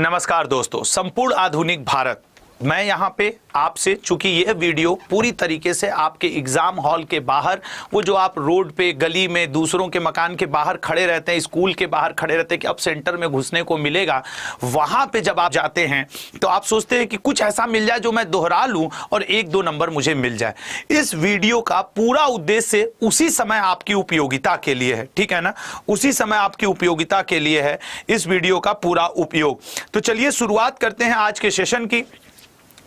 नमस्कार दोस्तों, संपूर्ण आधुनिक भारत। मैं यहाँ पे आपसे, चूंकि यह वीडियो पूरी तरीके से आपके एग्जाम हॉल के बाहर, वो जो आप रोड पे गली में दूसरों के मकान के बाहर खड़े रहते हैं, स्कूल के बाहर खड़े रहते हैं कि अब सेंटर में घुसने को मिलेगा, वहां पे जब आप जाते हैं तो आप सोचते हैं कि कुछ ऐसा मिल जाए जो मैं दोहरा लूं और एक दो नंबर मुझे मिल जाए। इस वीडियो का पूरा उद्देश्य उसी समय आपकी उपयोगिता के लिए है, ठीक है ना, उसी समय आपकी उपयोगिता के लिए है इस वीडियो का पूरा उपयोग। तो चलिए शुरुआत करते हैं आज के सेशन की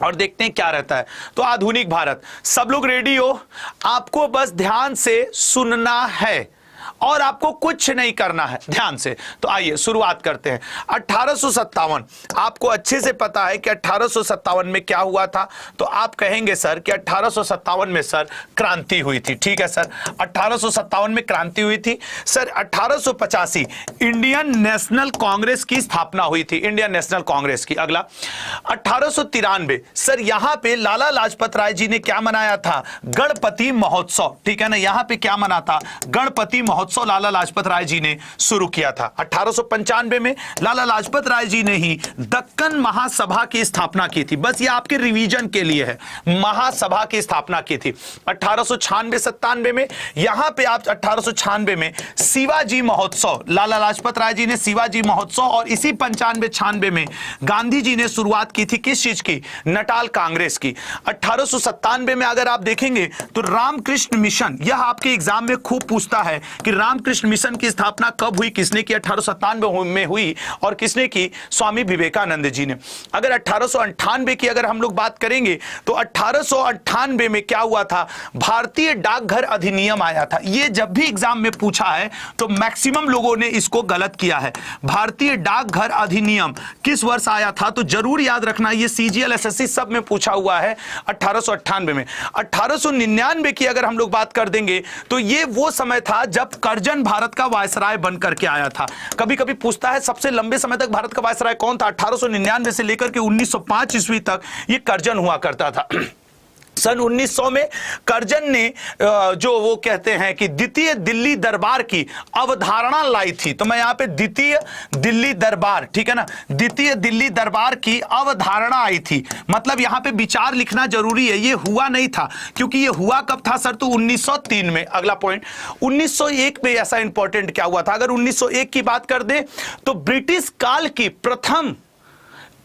और देखते हैं क्या रहता है। तो आधुनिक भारत, सब लोग रेडी हो? आपको बस ध्यान से सुनना है और आपको कुछ नहीं करना है, ध्यान से। तो आइए शुरुआत करते हैं। 1857, आपको अच्छे से पता है कि 1857 में क्या हुआ था। तो आप कहेंगे सर कि 1857 में सर क्रांति हुई थी। ठीक है सर, 1857 में क्रांति हुई थी। सर 1885 इंडियन नेशनल कांग्रेस की स्थापना हुई थी, इंडियन नेशनल कांग्रेस की। अगला 1893 सर यहां पे लाला लाजपत राय जी ने क्या मनाया था? गणपति महोत्सव। ठीक है ना, यहां पे क्या मना था? गणपति महोत्सव लाला लाजपत राय जी ने शुरू किया था। 1895 में लाला लाजपत राय जी ने ही दक्कन महासभा की स्थापना की थी। बस ये आपके रिवीजन के लिए है, महासभा की स्थापना की थी। 1896-97 में यहां पे आप 1896 में शिवाजी महोत्सव, लाला लाजपत राय जी ने शिवाजी महोत्सव, और इसी 95-96 में गांधी जी ने शुरुआत की थी किस चीज की? नटाल कांग्रेस की। 1897 में अगर आप देखेंगे तो रामकृष्ण मिशन, यह आपके एग्जाम में खूब पूछता है कि रामकृष्ण मिशन की स्थापना कब हुई, किसने की? 1897 में हुई। और किसने की? स्वामी विवेकानंद जी ने। अगर 1898 की अगर हम लोग बात करेंगे तो 1898 में क्या हुआ था? भारतीय डाकघर अधिनियम आया था। ये जब भी एग्जाम में पूछा है तो मैक्सिमम लोगों ने इसको गलत किया है। भारतीय डाकघर अधिनियम किस वर्ष आया था? तो जरूर याद रखना, ये सीजीएल एसएससी सब में पूछा हुआ है 1898 में। 1899 की अगर हम लोग बात कर देंगे तो ये वो समय था जब कर्जन भारत का वायसराय बन करके आया था। कभी कभी पूछता है सबसे लंबे समय तक भारत का वायसराय कौन था? 1899 से लेकर के 1905 ईस्वी तक ये कर्जन हुआ करता था। सन 1900 में कर्जन ने जो वो कहते हैं कि द्वितीय दिल्ली दरबार की अवधारणा लाई थी। तो मैं यहां पे द्वितीय दिल्ली दरबार, ठीक है ना, द्वितीय दिल्ली दरबार की अवधारणा आई थी। मतलब यहां पे विचार लिखना जरूरी है, ये हुआ नहीं था, क्योंकि ये हुआ कब था सर? तो 1903 में। अगला पॉइंट 1901 में ऐसा इंपॉर्टेंट क्या हुआ था? अगर 1901 की बात कर दे तो ब्रिटिश काल की प्रथम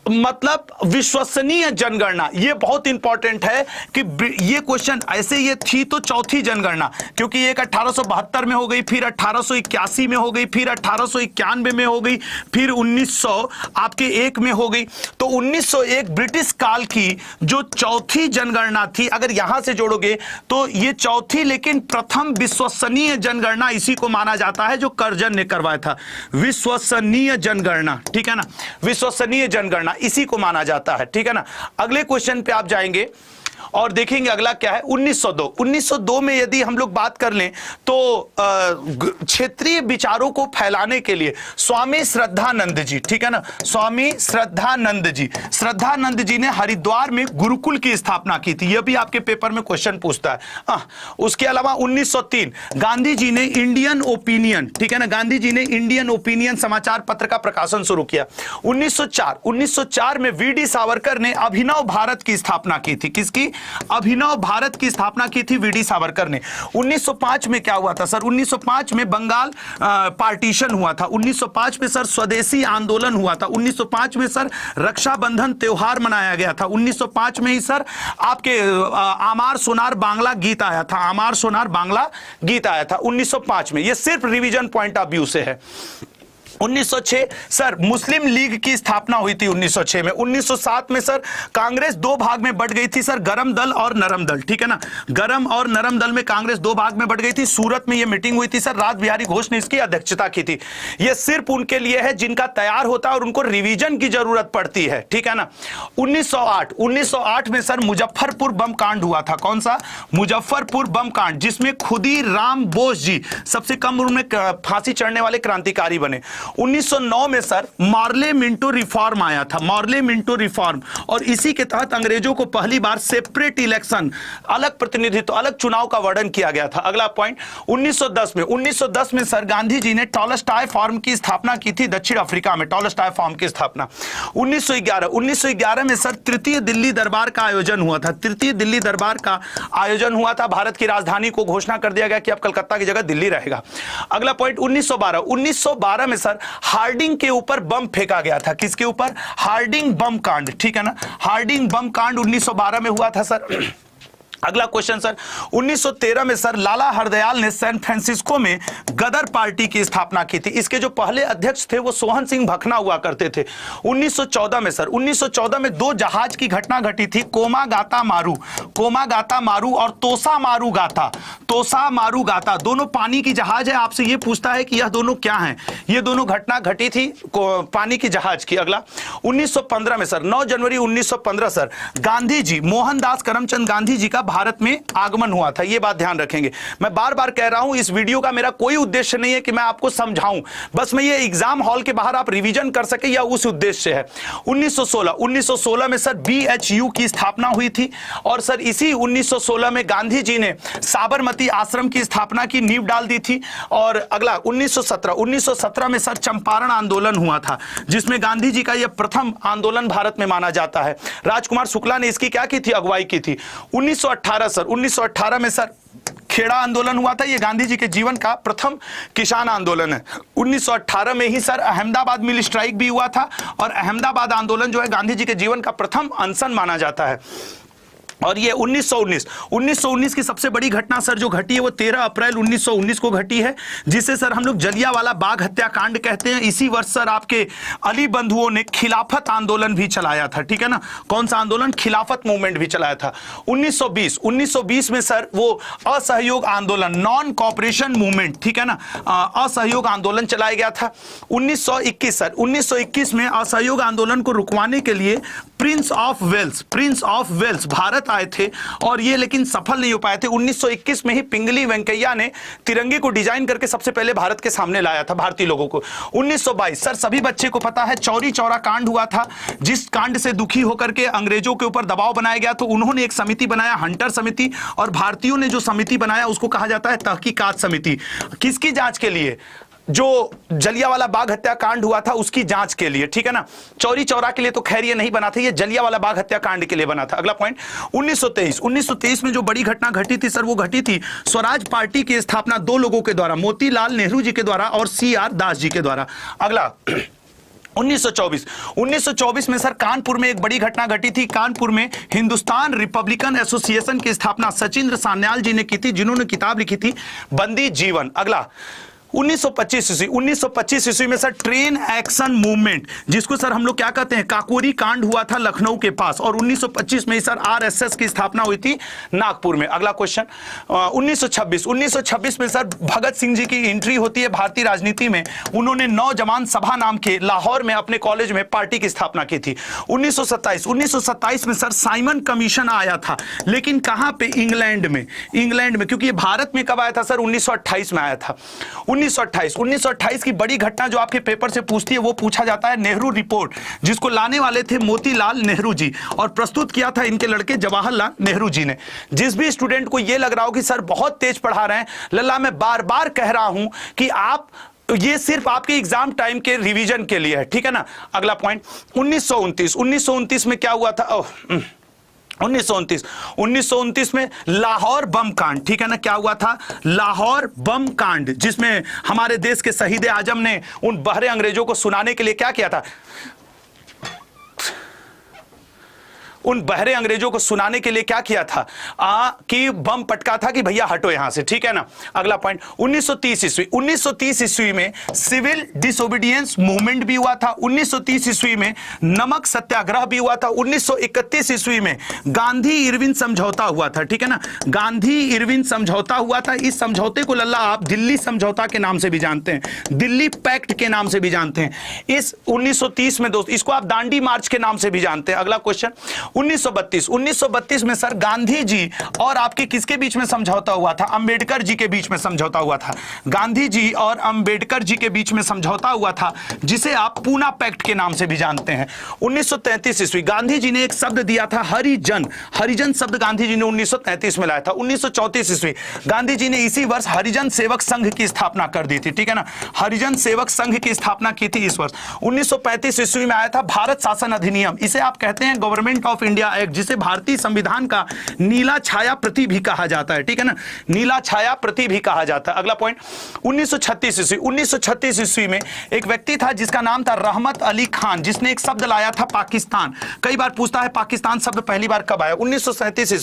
मतलब विश्वसनीय जनगणना, ये बहुत इंपॉर्टेंट है कि ये क्वेश्चन ऐसे ये थी तो चौथी जनगणना, क्योंकि एक 1872 में हो गई, फिर 1881 में हो गई, फिर 1891 में हो गई, फिर 1900 आपके एक में हो गई। तो 1901 ब्रिटिश काल की जो चौथी जनगणना थी, अगर यहां से जोड़ोगे तो ये चौथी लेकिन प्रथम विश्वसनीय जनगणना इसी को माना जाता है जो कर्जन ने करवाया था। विश्वसनीय जनगणना, ठीक है ना, विश्वसनीय जनगणना इसी को माना जाता है, ठीक है ना। अगले क्वेश्चन पे आप जाएंगे और देखेंगे अगला क्या है? 1902। 1902 में यदि हम लोग बात कर लें तो क्षेत्रीय विचारों को फैलाने के लिए स्वामी श्रद्धानंद जी, ठीक है ना, स्वामी श्रद्धानंद जी ने हरिद्वार में गुरुकुल की स्थापना की थी। यह भी आपके पेपर में क्वेश्चन पूछता है। उसके अलावा 1903 गांधी जी ने इंडियन ओपिनियन, ठीक है ना, गांधी जी ने इंडियन ओपिनियन समाचार पत्र का प्रकाशन शुरू किया। 1904 में वीडी सावरकर ने अभिनव भारत की स्थापना की थी। किसकी? अभिनव भारत की स्थापना की थी वीडी सावरकर ने। 1905 में क्या हुआ था सर? 1905 में बंगाल पार्टीशन हुआ था। 1905 में सर स्वदेशी आंदोलन हुआ था। 1905 में सर रक्षाबंधन त्योहार मनाया गया था। 1905 में ही सर आपके आमार सोनार बांग्ला गीत आया था। आमार सोनार बांग्ला गीत आया था 1905 में। यह सिर्फ रिवीजन पॉइंट ऑफ व्यू से है। 1906 सर मुस्लिम लीग की स्थापना हुई थी 1906 में। 1907 में सर कांग्रेस दो भाग में बट गई थी सर, गरम दल और नरम दल, ठीक है ना, गरम और नरम दल में कांग्रेस दो भाग में बट गई थी। सूरत में यह मीटिंग हुई थी सर, राज बिहारी घोष ने इसकी अध्यक्षता की थी। यह सिर्फ उनके लिए है जिनका तैयार होता है और उनको रिवीजन की जरूरत पड़ती है, ठीक है ना। 1908 में सर मुजफ्फरपुर बम कांड हुआ था। कौन सा? मुजफ्फरपुर बम कांड, जिसमें खुदी राम बोस जी सबसे कम उम्र में फांसी चढ़ने वाले क्रांतिकारी बने। 1909 में सर मार्ले मिंटो रिफॉर्म आया था, मार्ले मिंटो रिफॉर्म, और इसी के तहत अंग्रेजों को पहली बार सेपरेट इलेक्शन, अलग प्रतिनिधित्व, अलग चुनाव का वर्णन किया गया था। अगला पॉइंट 1910 में सर गांधी जी ने टॉलस्टॉय फॉर्म की स्थापना की थी दक्षिण अफ्रीका में, टॉलस्टॉय फॉर्म की स्थापना। 1911 में सर तृतीय दिल्ली दरबार का आयोजन हुआ था, तृतीय दिल्ली दरबार का आयोजन हुआ था। भारत की राजधानी को घोषणा कर दिया गया कि अब कलकत्ता की जगह दिल्ली रहेगा। अगला पॉइंट 1912 में सर हार्डिंग के ऊपर बम फेंका गया था। किसके ऊपर? हार्डिंग बम कांड, ठीक है ना, हार्डिंग बम कांड 1912 में हुआ था सर। अगला क्वेश्चन सर 1913 में सर लाला हरदयाल ने सैन फ्रांसिस्को में गदर पार्टी की स्थापना की थी। इसके जो पहले अध्यक्ष थे वो सोहन सिंह भखना हुआ करते थे। 1914 में सर 1914 में दो जहाज की घटना घटी थी, कोमागाता मारू और तोसा मारू गाता, दोनों पानी की जहाज है। आपसे ये पूछता है कि यह दोनों क्या हैं? ये दोनों घटना घटी थी पानी की जहाज की। अगला 1915 में सर 9 जनवरी 1915 सर गांधी जी, मोहनदास करमचंद गांधी जी का भारत में आगमन हुआ था। यह बात ध्यान रखेंगे। मैं बार बार कह रहा हूं इस वीडियो का मेरा कोई उद्देश्य नहीं है कि मैं आपको समझाऊं, बस मैं ये एग्जाम हॉल के बाहर आप रिवीजन कर सके, या उस उद्देश्य से है। 1916 में सर BHU की स्थापना हुई थी, और सर इसी 1916 में गांधी जी ने साबरमती आश्रम की स्थापना की नींव डाल दी थी। और अगला 1917 में सर चंपारण आंदोलन हुआ था, जिसमें गांधी जी का यह प्रथम आंदोलन भारत में माना जाता है। राजकुमार शुक्ला ने इसकी क्या की थी? अगुवाई की थी। 1918 में सर खेड़ा आंदोलन हुआ था। यह गांधी जी के जीवन का प्रथम किसान आंदोलन है। 1918 में ही सर अहमदाबाद मिल स्ट्राइक भी हुआ था, और अहमदाबाद आंदोलन जो है गांधी जी के जीवन का प्रथम अनशन माना जाता है। और ये 1919 की सबसे बड़ी घटना सर जो घटी है वो 13 अप्रैल 1919 को घटी है, जिसे सर हम लोग जलियांवाला बाग हत्याकांड कहते हैं। इसी वर्ष सर आपके अली बंधुओं ने खिलाफत आंदोलन भी चलाया था, ठीक है ना। कौन सा आंदोलन? खिलाफत मूवमेंट भी चलाया था। 1920 में सर वो असहयोग आंदोलन, नॉन कॉपरेशन मूवमेंट, ठीक है ना, असहयोग आंदोलन चलाया गया था। 1921 में असहयोग आंदोलन को रुकवाने के लिए प्रिंस ऑफ वेल्स भारत आए थे, और ये लेकिन सफल नहीं हो पाए थे। 1921 में ही पिंगली वेंकैया ने तिरंगे को डिजाइन करके सबसे पहले भारत के सामने लाया था भारतीय लोगों को। 1922 सर सभी बच्चे को पता है चौरी चौरा कांड हुआ था, जिस कांड से दुखी होकर के अंग्रेजों के ऊपर दबाव बनाया गया, तो उन्होंने एक समिति बनाया, हंटर समिति, और भारतीयों ने जो समिति बनाया उसको कहा जाता है तहकीकात समिति। किसकी जांच के लिए? जो जलियांवाला बाग हत्याकांड हुआ था उसकी जांच के लिए, ठीक है ना। चौरी चौरा के लिए तो खैर ये नहीं बना था, ये जलियांवाला बाग हत्याकांड के लिए बना था। अगला पॉइंट 1923 में जो बड़ी घटना घटी थी सर वो घटी थी स्वराज पार्टी की स्थापना दो लोगों के द्वारा, मोतीलाल नेहरू जी के द्वारा और CR दास जी के द्वारा। अगला 1924 में सर कानपुर में एक बड़ी घटना घटी थी। कानपुर में हिंदुस्तान रिपब्लिकन एसोसिएशन की स्थापना सचिंद्र सान्याल जी ने की थी, जिन्होंने किताब लिखी थी बंदी जीवन। अगला 1925 ईस्वी में सर ट्रेन एक्शन मूवमेंट, जिसको सर हम लोग क्या कहते हैं, काकोरी कांड हुआ था लखनऊ के पास, और 1925 में ही सर RSS की स्थापना हुई थी नागपुर में। अगला क्वेश्चन 1926 में सर भगत सिंह जी की एंट्री होती है भारतीय राजनीति में। उन्होंने नौजवान सभा नाम के लाहौर में अपने कॉलेज में पार्टी की स्थापना की थी। 1927 में सर साइमन कमीशन आया था, लेकिन कहां पे? इंग्लैंड में, क्योंकि ये भारत में कब आया था सर? 1928 में आया था। 1928 की बड़ी घटना जो आपके पेपर से पूछती है वो पूछा जाता है नेहरू रिपोर्ट, जिसको लाने वाले थे मोतीलाल नेहरू जी, और प्रस्तुत किया था इनके लड़के जवाहरलाल नेहरू जी ने। जिस भी स्टूडेंट को ये लग रहा हो कि सर बहुत तेज पढ़ा रहे हैं, लल्ला मैं बार बार कह रहा हूं कि आप ये सिर्फ आपके एग्जाम टाइम के रिवीजन के लिए है, ठीक है ना। अगला पॉइंट 1929 में क्या हुआ था? 1929 में लाहौर बम कांड, ठीक है ना। क्या हुआ था? लाहौर बम कांड, जिसमें हमारे देश के शहीद आजम ने उन बहरे अंग्रेजों को सुनाने के लिए क्या किया था? उन बहरे अंग्रेजों को सुनाने के लिए क्या किया था? कि बम पटका था कि भैया हटो यहां से, ठीक है ना। अगला पॉइंट 1930 ईस्वी में सिविल डिसोबीडियंस मूवमेंट भी हुआ था। 1930 ईस्वी में नमक सत्याग्रह भी हुआ था। 1931 ईस्वी में गांधी इरविन समझौता हुआ था, ठीक है ना। गांधी इरविन समझौता हुआ था। इस समझौते को लल्ला आप दिल्ली समझौता के नाम से भी जानते हैं, दिल्ली पैक्ट के नाम से भी जानते हैं। इस 1930 में दोस्त इसको आप दांडी मार्च के नाम से भी जानते हैं। अगला क्वेश्चन 1932 में सर गांधी जी और आपके किसके बीच में समझौता हुआ था? अंबेडकर जी के बीच में समझौता हुआ था। गांधी जी और अंबेडकर जी के बीच में समझौता हुआ था, जिसे आप पूना पैक्ट के नाम से भी जानते हैं। 1933 ईस्वी गांधी जी ने एक शब्द दिया था हरिजन। हरिजन शब्द गांधी जी ने 1933 में लाया था। 1934 ईस्वी गांधी जी ने इसी वर्ष हरिजन सेवक संघ की स्थापना कर दी थी, ठीक है ना, हरिजन सेवक संघ की स्थापना की थी इस वर्ष। 1935 ईस्वी में आया था भारत शासन अधिनियम, इसे आप कहते हैं गवर्नमेंट ऑफ इंडिया एक्ट, जिसे भारतीय संविधान का नीला छाया प्रति भी कहा जाता है, ठीक है ना, नीला छाया प्रति भी कहा जाता है। अगला पॉइंट 1936 ईस्वी में एक व्यक्ति था जिसका नाम था रहमत अली खान, जिसने एक शब्द लाया था पाकिस्तान। कई बार पूछता है पाकिस्तान शब्द पहली बार कब आया? 1937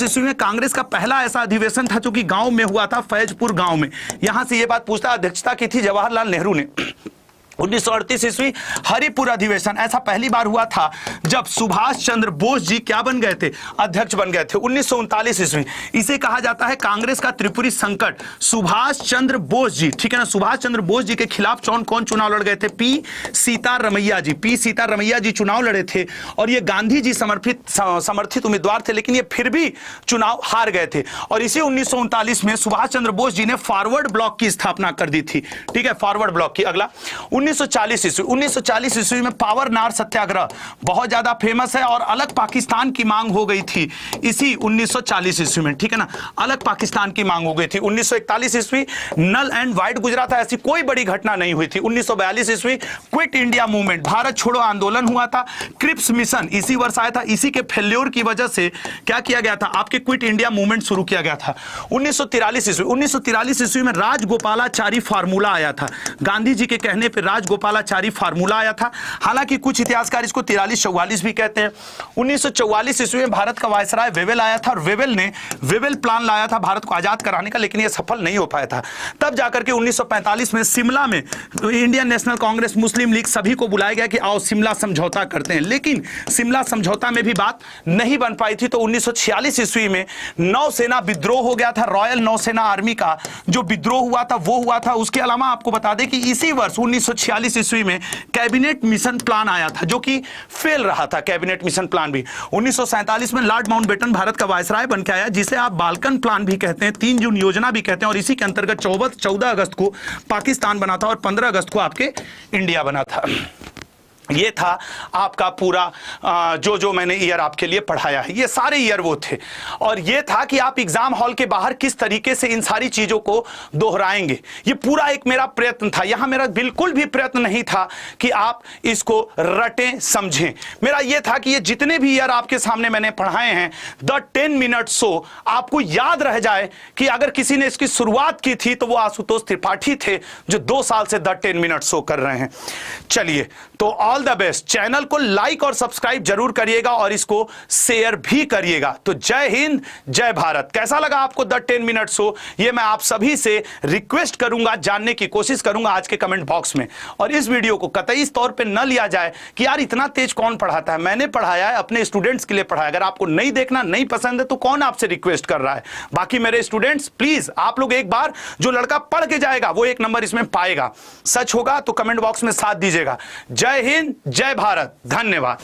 ईस्वी में कांग्रेस का पहला ऐसा अधिवेशन था जो कि गांव में हुआ था, फैजपुर गांव में। यहां से यह बात पूछता, अध्यक्षता की थी जवाहरलाल नेहरू ने। 1938 ईस्वी हरिपुर अधिवेशन, ऐसा पहली बार हुआ था जब सुभाष चंद्र बोस जी क्या बन गए थे? अध्यक्ष बन गए थे। 1939 ईस्वी, इसे कहा जाता है कांग्रेस का त्रिपुरी संकट। सुभाष चंद्र बोस जी, ठीक है ना, सुभाष चंद्र बोस जी के खिलाफ कौन चुनाव लड़ गए थे? पी सीतारमैया जी चुनाव लड़े थे और ये गांधी जी समर्थित उम्मीदवार थे, लेकिन ये फिर भी चुनाव हार गए थे। और इसी 1939 में सुभाष चंद्र बोस जी ने फॉरवर्ड ब्लॉक की स्थापना कर दी थी, ठीक है, फॉरवर्ड ब्लॉक की। अगला 1940 ईस्वी में पावर नार सत्याग्रह बहुत ज्यादा फेमस है और अलग पाकिस्तान की मांग हो गई थी इसी 1940 ईस्वी में, ठीक है ना, अलग पाकिस्तान की मांग हो गई थी। 1941 ईस्वी नल एंड वाइट गुजरा था, ऐसी कोई बड़ी घटना नहीं हुई थी। 1942 ईस्वी क्विट इंडिया मूवमेंट, भारत छोड़ो आंदोलन हुआ था। क्रिप्स मिशन इसी वर्ष आया था, इसी के फेल्योर की वजह से क्या किया गया था? आपके क्विट इंडिया मूवमेंट शुरू किया गया था। 1943 ईस्वी में राजगोपालाचारी फार्मूला आया था, गांधी जी के कहने पर राजगोपालाचारी फार्मूला आया था। हालांकि कुछ इतिहासकार इसको 43-44 भी कहते हैं। 1944 ईस्वी में भारत का वायसराय वेवेल आया था और वेवेल ने वेवेल प्लान लाया था भारत को आजाद कराने का, लेकिन यह सफल नहीं हो पाया था। तब जाकर के 1945 में शिमला में इंडियन नेशनल कांग्रेस, मुस्लिम लीग सभी को बुलाया गया कि आओ शिमला समझौता करते हैं, लेकिन शिमला समझौता में भी बात नहीं बन पाई थी। तो 1946 ईस्वी में नौसेना विद्रोह हो गया था, रॉयल नौसेना आर्मी का जो विद्रोह हुआ था वो हुआ था। उसके अलावा आपको बता दें कि इसी वर्ष 1946 ईस्वी में कैबिनेट मिशन प्लान आया था, जो कि फेल रहा था, कैबिनेट मिशन प्लान भी। 1947 में लॉर्ड माउंटबेटन भारत का वायसराय बन के आया, जिसे आप बाल्कन प्लान भी कहते हैं, 3 जून योजना भी कहते हैं, और इसी के अंतर्गत 14 अगस्त को पाकिस्तान बना था और 15 अगस्त को आपके इंडिया बना था। ये था आपका पूरा जो मैंने ईयर आपके लिए पढ़ाया है, ये सारे ईयर वो थे। और ये था कि आप एग्जाम हॉल के बाहर किस तरीके से इन सारी चीजों को दोहराएंगे, ये पूरा एक मेरा प्रयत्न था। यहां मेरा बिल्कुल भी प्रयत्न नहीं था कि आप इसको रटें समझें। मेरा ये था कि ये जितने भी ईयर आपके सामने मैंने पढ़ाए हैं, द 10 मिनट शो आपको याद रह जाए कि अगर किसी ने इसकी शुरुआत की थी तो वो आशुतोष त्रिपाठी थे, जो 2 साल से द 10 मिनट शो कर रहे हैं। चलिए, तो ऑल द बेस्ट। चैनल को लाइक और सब्सक्राइब जरूर करिएगा और इसको शेयर भी करिएगा। तो जय हिंद, जय भारत। कैसा लगा आपको द 10 मिनट शो? ये मैं आप सभी से रिक्वेस्ट करूंगा, जानने की कोशिश करूंगा आज के कमेंट बॉक्स में। और इस वीडियो को कतई इस तौर पे न लिया जाए कि यार इतना तेज कौन पढ़ाता है, मैंने पढ़ाया है, अपने स्टूडेंट्स के लिए पढ़ाया। अगर आपको नहीं देखना, नहीं पसंद है, तो कौन आपसे रिक्वेस्ट कर रहा है? बाकी मेरे स्टूडेंट्स, प्लीज आप लोग एक बार, जो लड़का पढ़ के जाएगा वो 1 नंबर इसमें पाएगा। सच होगा तो कमेंट बॉक्स में साथ दीजिएगा। जय हिंद, जय भारत, धन्यवाद।